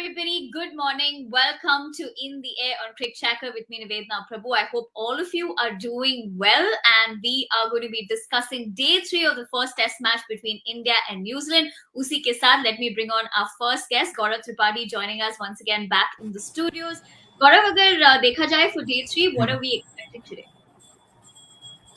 everybody. Good morning. Welcome to In the Air on Crick Chacker with me, Nivedna Prabhu. I hope all of you are doing well, and we are going to be discussing day 3 of the first test match between India and New Zealand. Usi ke saath, let me bring on our first guest, Gaurav Tripathi, joining us once again back in the studios. Gaurav, agar dekha jaye for day 3, what are we expecting today?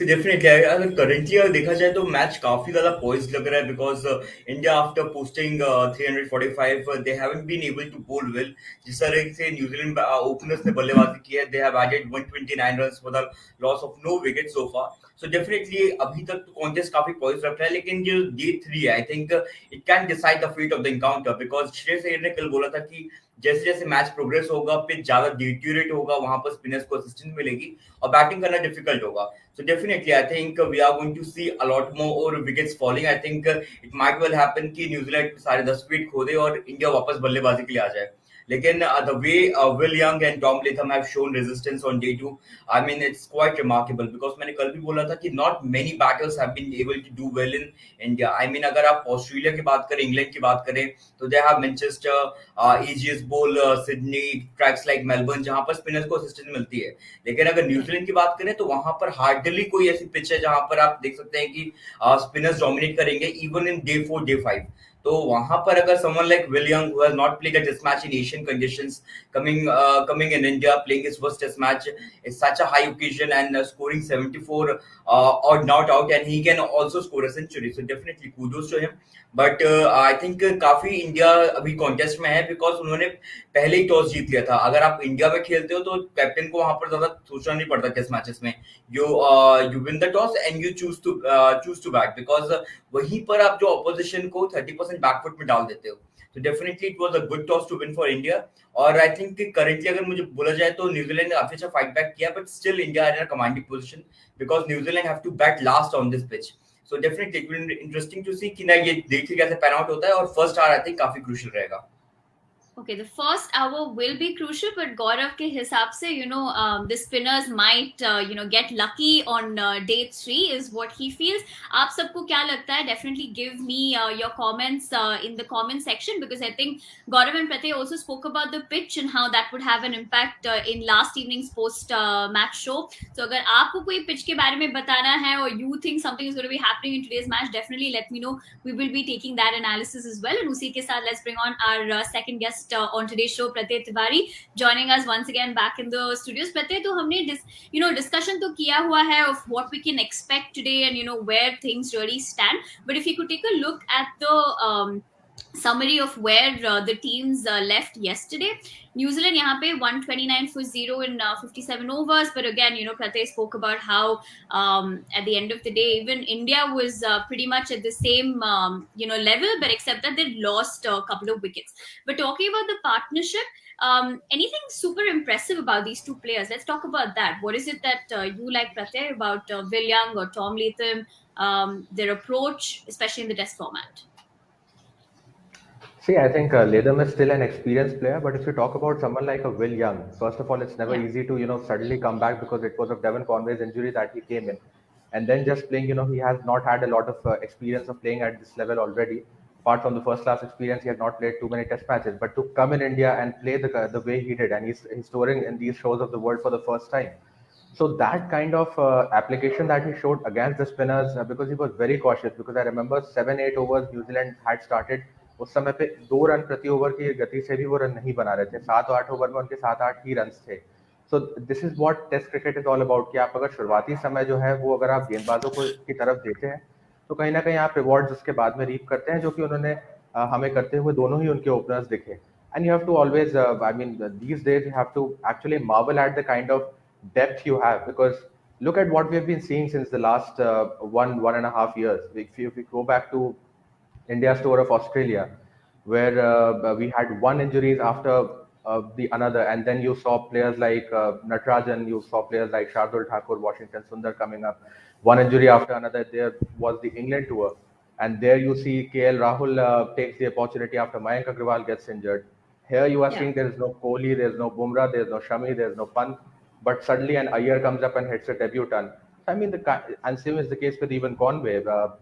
Definitely अगर currently अगर देखा जाए तो match काफी ज्यादा poised लग रहा है because India after posting 345 they haven't been able to bowl well जिस तरह से न्यूजीलैंड ओपनर्स ने बल्लेबाजी की है they have added 129 runs for the loss of no wicket so far so definitely अभी तक तो कॉन्टेस्ट काफी पॉइज्ड रख रहा है लेकिन जो डे 3 है I think it can decide the fate of the encounter because Shreyas Iyer ने कल बोला था कि जैसे जैसे मैच प्रोग्रेस होगा पिच ज्यादा डिट्यूरेट होगा वहां पर स्पिनर्स को असिस्टेंस मिलेगी और बैटिंग करना डिफिकल्ट होगा. So definitely, I think we are going to see a lot more wickets falling. I think it might well happen कि न्यूजीलैंड सारे 10 विकेट खो दे और इंडिया वापस बल्लेबाजी के लिए आ जाए. लेकिन the way Will Young and Tom Latham have shown resistance on day 2, I mean it's quite remarkable because मैंने कल भी बोला था कि not many batters have been able to do well in India. I mean अगर आप Australia की बात करें, इंग्लैंड की बात करें, तो they have Manchester, AGS Bowl, Sydney, tracks like Melbourne जहाँ पर स्पिनर्स को असिस्टेंस मिलती है. लेकिन अगर न्यूजीलैंड की बात करें तो वहां पर हार्डली कोई ऐसी पिच है जहां पर आप देख सकते हैं कि स्पिनर्स डोमिनेट करेंगे इवन इन डे 4 डे 5 तो वहां पर अगर someone like Will Young who has not played a test match in Asian conditions coming in India playing his first test match is such a high occasion and scoring 74 odd not out and he can also score a century so definitely kudos to him but I think काफी India अभी contest में है because उन्होंने पहले ही toss जीत लिया था अगर आप इंडिया में खेलते हो तो कैप्टन को वहां पर ज्यादा सोचना नहीं पड़ता टेस्ट मैचेस में you you win the toss and you choose to bat because वहीं पर आप जो ऑपोजिशन को 30% बैकफुट में डाल देते हो तो definitely it was a good toss to win for India और आई थिंक करेंटली अगर मुझे बोला जाए तो न्यूजीलैंड ने काफी अच्छा फाइट बैक किया but still India had a commanding position because New Zealand have to bat last on this pitch so definitely it will interesting to see कि ना ये देखिए कैसे पैन आउट होता है और फर्स्ट आवर आई थिंक काफी क्रूशियल रहेगा. Okay, the first hour will be crucial, but Gaurav ke hisab se, the spinners might, get lucky on day 3 is what he feels. Aap sabko kya lagta hai? Definitely give me your comments in the comment section because I think Gaurav and Pratik also spoke about the pitch and how that would have an impact in last evening's post match show. So agar aapko koi pitch ke bare mein batana hai or you think something is going to be happening in today's match, definitely let me know. We will be taking that analysis as well. And usi ke saath, let's bring on our second guest on today's show, Pratik Tiwari, joining us once again back in the studios. Pratik, तो हमने discussion तो किया हुआ है of what we can expect today and where things really stand. But if you could take a look at the summary of where the teams left yesterday. New Zealand यहाँ पे 129 for 0 in 57 overs. But again, Pratik spoke about how at the end of the day, even India was pretty much at the same, level, but except that they lost a couple of wickets. But talking about the partnership, anything super impressive about these two players? Let's talk about that. What is it that you like, Pratik, about Will Young or Tom Latham, their approach, especially in the test format? See, I think Latham is still an experienced player, but if you talk about someone like a Will Young, first of all, it's never easy to suddenly come back because it was of Devon Conway's injury that he came in, and then just playing. He has not had a lot of experience of playing at this level already. Apart from the first class experience, he had not played too many test matches. But to come in India and play the way he did, and he's touring in these shows of the world for the first time. So that kind of application that he showed against the spinners, because he was very cautious. Because I remember 7-8 overs New Zealand had started. उस समय पे 2 run प्रति over की गति से भी वो run नहीं बना रहे थे. 7-8 ओवर में उनके 7-8 ही रन थे. So this is what test cricket is all about कि आप अगर शुरुआती समय जो है वो अगर आप गेंदबाजों को की तरफ देते हैं तो कहीं ना कहीं आप रिवॉर्ड्स उसके बाद में रीप करते हैं जो कि उन्होंने हमें करते हुए दोनों ही उनके ओपनर्स दिखे. And you have to always I mean these days you have to actually marvel at the kind of depth you have because look at what we have been seeing since the last 1.5 years. If we go back to India's tour of Australia, where we had one injuries after the another, and then you saw players like Natarajan, you saw players like Shardul Thakur, Washington Sundar coming up, one injury after another. There was the England tour, and there you see KL Rahul takes the opportunity after Mayank Agarwal gets injured. Here you are seeing there is no Kohli, there is no Bumrah, there is no Shami, there is no Pant, but suddenly an Iyer comes up and hits a debut ton. I mean, and same is the case with even Conway.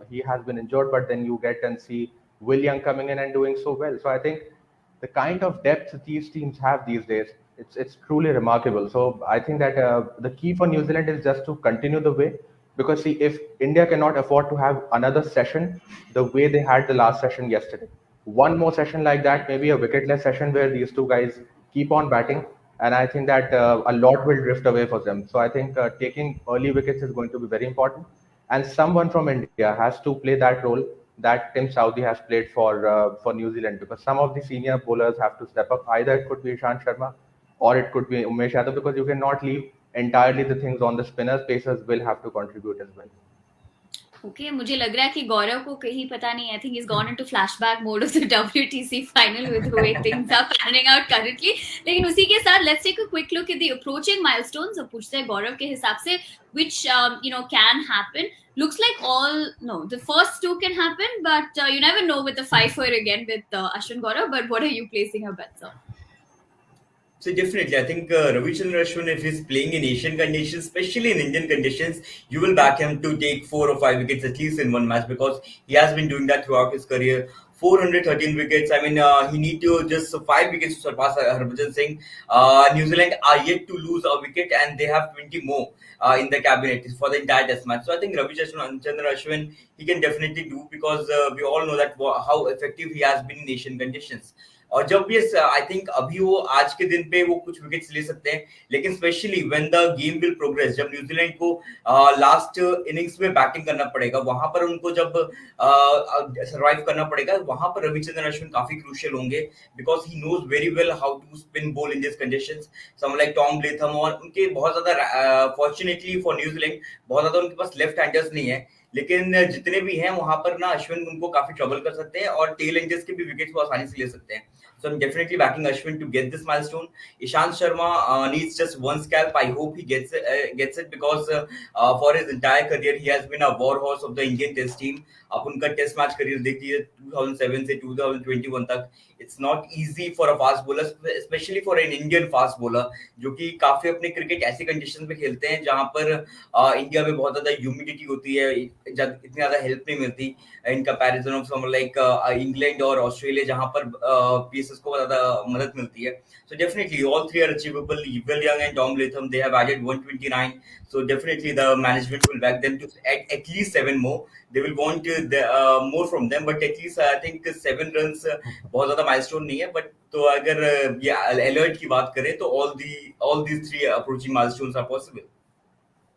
He has been injured, but then you get and see Will Young coming in and doing so well. So I think the kind of depth these teams have these days, it's truly remarkable. So I think that the key for New Zealand is just to continue the way, because see, if India cannot afford to have another session the way they had the last session yesterday, one more session like that, maybe a wicketless session where these two guys keep on batting, and I think that a lot will drift away for them. So I think taking early wickets is going to be very important, and someone from India has to play that role that Tim Southee has played for New Zealand, because some of the senior bowlers have to step up. Either it could be Ishant Sharma or it could be Umesh Yadav, because you cannot leave entirely the things on the spinners. Pacers will have to contribute as well. Okay, मुझे लग रहा है कि गौरव को कहीं पता नहीं. I think he's gone into flashback mode of the WTC final with the way things are panning out currently. लेकिन उसी के साथ let's take a quick look at the approaching milestones. अब पूछते हैं गौरव के हिसाब से which can happen. Looks like the first two can happen, but you never know with the 5-4 again with Ashwin Gaurav. But what are you placing your bets on? So definitely, I think Ravichandran Ashwin, if he's playing in Asian conditions, especially in Indian conditions, you will back him to take 4 or 5 wickets at least in one match, because he has been doing that throughout his career. 413 wickets. I mean, he need to just 5 wickets to surpass Harbhajan Singh. New Zealand are yet to lose a wicket, and they have 20 more in the cabinet for the entire Test match. So I think Ravichandran Ashwin, he can definitely do, because we all know that how effective he has been in Asian conditions. और जब भी I think अभी वो आज के दिन पे वो कुछ विकेट्स ले सकते हैं, लेकिन specially when the game will progress, जब न्यूजीलैंड को लास्ट इनिंग्स में बैटिंग करना पड़ेगा, वहां पर उनको जब सरवाइव करना पड़ेगा, वहां पर रविचंद्रन अश्विन काफी क्रूशियल होंगे, because he knows very well how to spin ball in this conditions. Some like Tom Latham, और उनके बहुत ज्यादा फॉर्चुनेटली फॉर न्यूजीलैंड बहुत ज्यादा उनके पास लेफ्ट हैंडर्स नहीं है, लेकिन जितने भी हैं वहां पर ना अश्विन उनको काफी ट्रबल कर सकते हैं, और टेल एंजर्स के भी विकेट्स वो आसानी से ले सकते हैं. So I'm definitely backing Ashwin to get this milestone. Ishant Sharma needs just one scalp. I hope he gets it, because for his entire career he has been a war horse of the Indian Test team. आप उनका test match career देखिए 2007 से 2021 तक. It's not easy for a fast bowler, especially for an Indian fast bowler, जो कि काफी अपने cricket ऐसे कंडीशन में खेलते हैं जहां पर इंडिया में बहुत ज्यादा ह्यूमिडिटी होती है, इतनी ज्यादा हेल्प नहीं मिलती in comparison of summer like England और ऑस्ट्रेलिया, जहां पर पीसेस को ज्यादा मदद मिलती है. So definitely all three are achievable. Will Young and Tom Latham, they have added 129. So definitely the management will back them to add at least 7 more. They will want more from them, but at least I think 7 runs बहुत ज्यादा milestone नहीं है. But तो अगर ये alert की बात करें तो all these 3 approaching milestones are possible.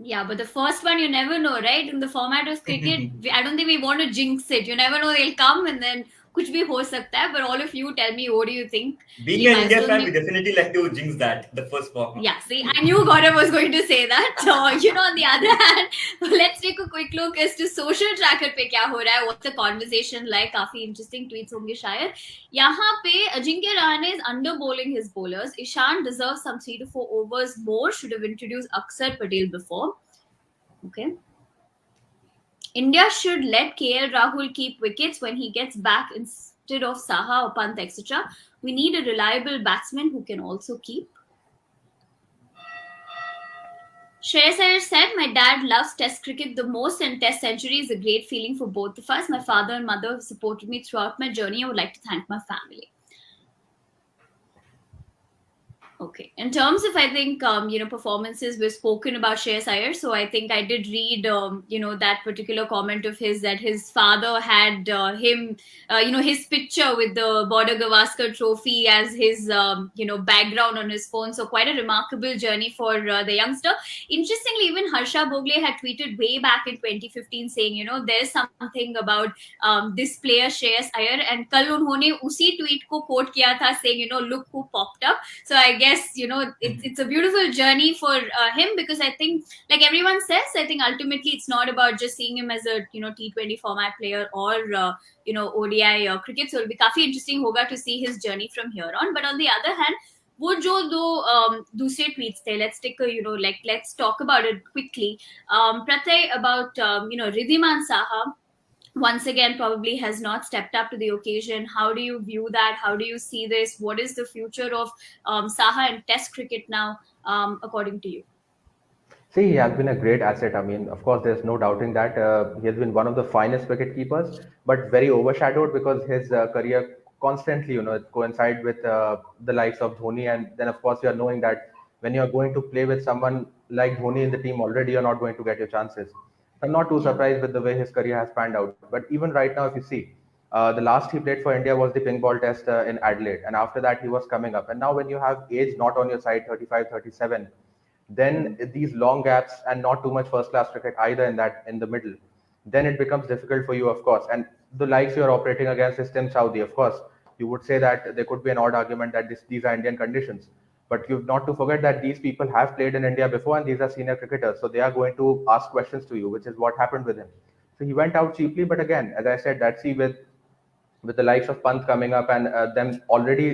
Yeah, but the first one you never know, right? In the format of cricket, I don't think we want to jinx it. You never know, they'll come and then कुछ भी हो सकता है. But all of you tell me, what do you think? Being an India fan, we definitely like to jinx that, the first format. Yeah, see, I knew Gaurav was going to say that. So, on the other hand, let's take a quick look as to social tracker पे क्या हो रहा है. What's the conversation like? काफी interesting tweets होंगे शायद. यहाँ पे Ajinkya Rahane is under bowling his bowlers. Ishant deserves some 3 to 4 overs more. Should have introduced Akshar Patel before. Okay. India should let KL Rahul keep wickets when he gets back instead of Saha or Pant, etc. We need a reliable batsman who can also keep. Shreyas Iyer said, my dad loves Test cricket the most, and Test century is a great feeling for both of us. My father and mother have supported me throughout my journey. I would like to thank my family. Okay. In terms of, I think, performances, we've spoken about Shreyas Iyer. So I think I did read, that particular comment of his, that his father had him, his picture with the Border Gavaskar trophy as his, background on his phone. So quite a remarkable journey for the youngster. Interestingly, even Harsha Bhogle had tweeted way back in 2015 saying, there's something about this player, Shreyas Iyer. And kal unhone usi tweet ko quote kiya tha saying, look who popped up. So I guess, it's a beautiful journey for him, because I think, like everyone says, I think ultimately it's not about just seeing him as a T20 format player or ODI cricket. So it'll be काफी interesting होगा to see his journey from here on. But on the other hand, वो जो दो दूसरे tweets थे, let's talk about it quickly. Pratay, about Ridhiman Saha once again probably has not stepped up to the occasion. How do you view that? How do you see this? What is the future of Saha and Test cricket now, according to you? See, he has been a great asset. I mean, of course, there's no doubting that he has been one of the finest wicket keepers, but very overshadowed because his career constantly, coincide with the likes of Dhoni, and then of course you are knowing that when you are going to play with someone like Dhoni in the team already, you're not going to get your chances. I'm not too Yeah. surprised with the way his career has panned out. But even right now, if you see, the last he played for India was the pink ball test in Adelaide, and after that he was coming up. And now when you have age not on your side, 35, 37, then these long gaps and not too much first class cricket either in the middle, then it becomes difficult for you, of course. And the likes you're operating against is Tim Saudi, of course. You would say that there could be an odd argument that these are Indian conditions. But you've not to forget that these people have played in India before and these are senior cricketers. So they are going to ask questions to you, which is what happened with him. So he went out cheaply. But again, as I said, that's with the likes of Pant coming up and them already,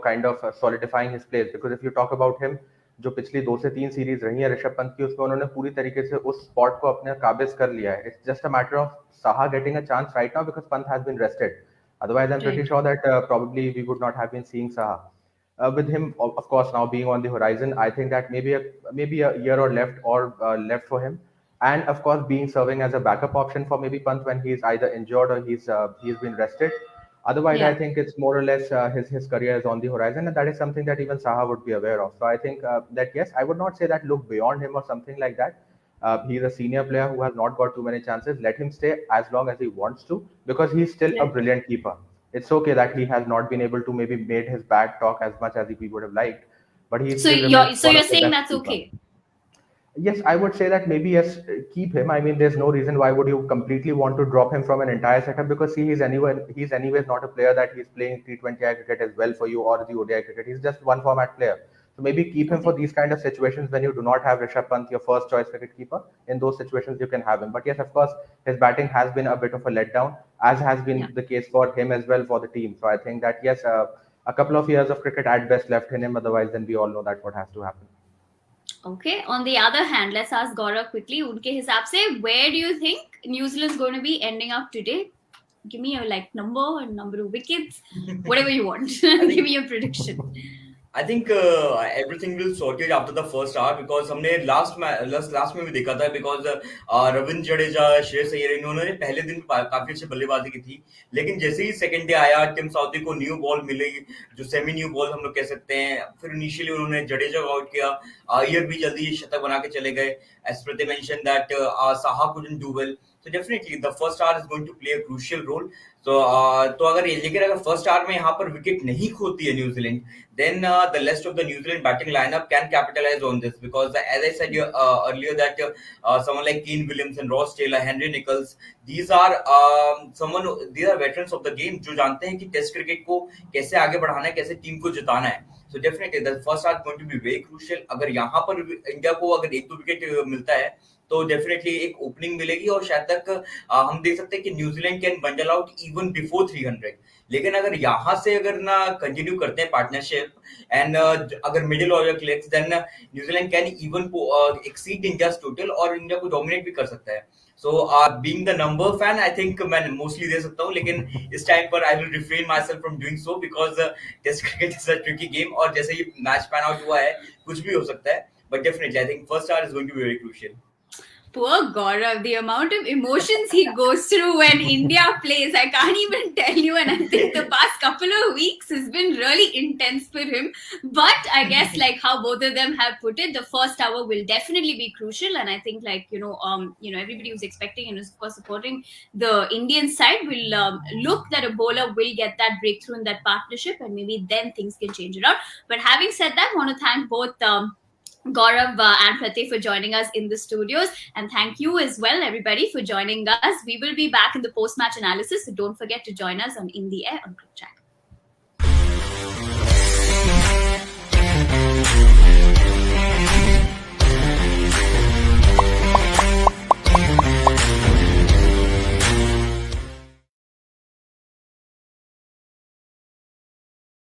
kind of solidifying his place. Because if you talk about him, जो पिछली 2 से 3 series रही है ऋषभ पंत की, उसमें उन्होंने पूरी तरीके से उस स्पॉट को अपने काबिज कर लिया है. It's just a matter of Saha getting a chance right now because Pant has been rested. Otherwise, I'm pretty Right. sure that probably we would not have been seeing Saha. With him, of course, now being on the horizon, I think that maybe a year or left for him, and of course, being serving as a backup option for maybe Pant when he's either injured or he's been rested. Otherwise, I Yeah. think it's more or less his career is on the horizon, and that is something that even Saha would be aware of. So I think that yes, I would not say that look beyond him or something like that. He's a senior player who has not got too many chances. Let him stay as long as he wants to, because he's still a Right. brilliant keeper. It's okay that he has not been able to maybe made his bag talk as much as we would have liked, but he So still remains you're one of the saying best that's keepers. okay. Yes, I would say that maybe yes, keep him. I mean, there's no reason why would you completely want to drop him from an entire setup, because see, he's anyways not a player that he's playing T20I cricket as well for you or the ODI cricket. He's just one format player. So maybe keep him for Okay. these kind of situations when you do not have Rishabh Pant, your first choice wicket keeper. In those situations, you can have him. But yes, of course, his batting has been a bit of a letdown, as has been Yeah. the case for him as well for the team. So I think that yes, a couple of years of cricket at best left in him. Otherwise, then we all know that what has to happen. Okay. On the other hand, let's ask Gaurav quickly. उनके हिसाब से, where do you think New Zealand's going to be ending up today? Give me a number of wickets, whatever you want. Give me a prediction. I think everything will sorted after the first hour because हमने last में भी देखा था because Ravindra Jadeja, Shreyas Iyer इन्होंने पहले दिन काफी अच्छी बल्लेबाजी की थी, लेकिन जैसे ही सेकंड डे आया टिम साउदी को न्यू बॉल मिली, जो सेमी न्यू बॉल हम लोग कह सकते हैं, फिर इनिशियली उन्होंने जडेजा को आउट किया, अय्यर भी जल्दी शतक बना के चले गए. As Prati mentioned that Saha couldn't do well. So definitely the first hour is going to play a crucial role. तो अगर फर्स्ट आवर में यहाँ पर विकेट नहीं खोती है New Zealand, then the rest of the New Zealand batting lineup can capitalize on this because as I said earlier that someone like Kane Williamson, Ross Taylor, Henry Nichols, these are veterans of the game जो जानते हैं कि test cricket को कैसे आगे बढ़ाना है, कैसे टीम को जिताना है. So definitely the first hour is going to be very crucial. अगर यहाँ पर इंडिया को अगर 1-2 विकेट मिलता है तो डेफिनेटली एक ओपनिंग मिलेगी और शायद तक हम देख सकते हैं कि New Zealand can bundle out even before 300. लेकिन अगर यहाँ से अगर ना कंटिन्यू करते हैं पार्टनरशिप एंड अगर middle order clicks, then New Zealand can even exceed India's total और इंडिया को डोमिनेट भी कर सकता है. So being the number fan, I think मैं मोस्टली दे सकता हूँ, लेकिन इस टाइम पर I will refrain myself from doing so because test cricket is a tricky game और जैसे ये मैच पैन आउट हुआ है कुछ भी हो सकता है. But definitely I think first hour is going to be very crucial. Poor Gaurav, the amount of emotions he goes through when India plays, I can't even tell you. And I think the past couple of weeks has been really intense for him. But I guess like how both of them have put it, the first hour will definitely be crucial. And I think like, everybody who's expecting and is of course supporting the Indian side will look that a bowler will get that breakthrough in that partnership and maybe then things can change around. But having said that, I want to thank both Gaurav and Prati for joining us in the studios, and thank you as well everybody for joining us. We will be back in the post-match analysis, so don't forget to join us on In the Air on Quick Track.